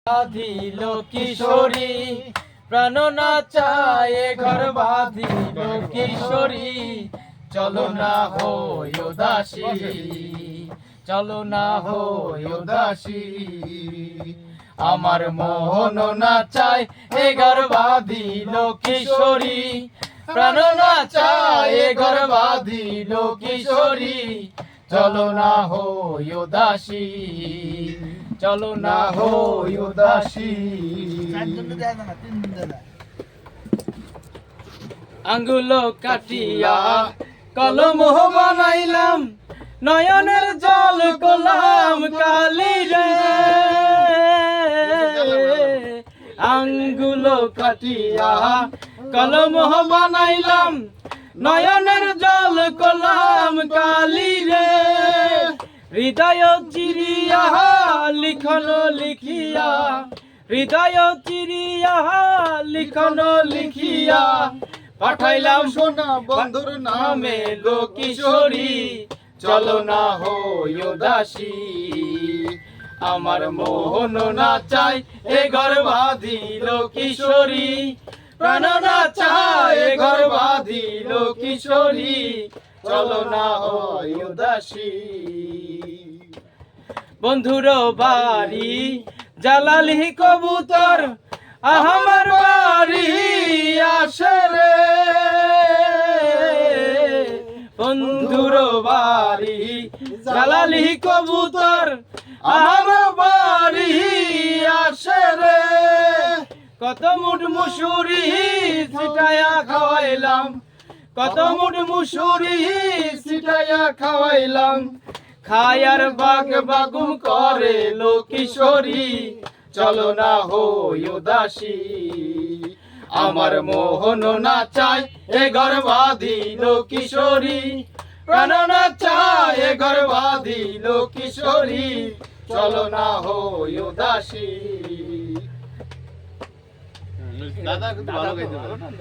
বাঁধিল কিশোরী প্রাণ না চায় ঘর বাঁধিল কিশোরী চলো না হই উদাসী চলো না হই উদাসী আমার মোহন না চায় এ ঘর বাঁধিল কিশোরী প্রাণ না চায় ঘর বাঁধিল কিশোরী চলো না হই উদাসী চলো না হই উদাসী আঙ্গুল কাটিয়া কলম বানাইলাম নয়নের জল কলাম কালি রে আঙ্গুল কাটিয়া কলম বানাইলাম নয়নের জল কলাম কালি রে হৃদয় চিরিয়া লিখন লিখিয়া হৃদয় চিরিয়া লিখন লিখিয়া পাঠাইলাম সোনা বন্ধুর নামে লো কিশোরী চলো না হই উদাসী আমার মোহন না চাই এ ঘর বাঁধিল কিশোরী প্রাণ না চায় এ ঘর বাঁধিল কিশোরী চলো না হই উদাসী বন্ধুর বাড়ি জালালি কবুতর আমার বাড়ি আসে রে বন্ধুর বাড়ি জালালি কবুতর আমার বাড়ি আসে রে কত মুঠ মুসুরি ছিটায়া খাওয়াইলাম কত মুঠ মুসুরি ছিটায়া খাওয়াইলাম খায়ার বাগ বাগুম করে লো কিশোরী চলো না হই উদাসী আমার মোহন না চায় এ ঘর বাঁধিল কিশোরী প্রাণ না চায় এ ঘর বাঁধিল কিশোরী চলো না হই উদাসী। দাদা কিন্তু ভালো গাইতে পারে।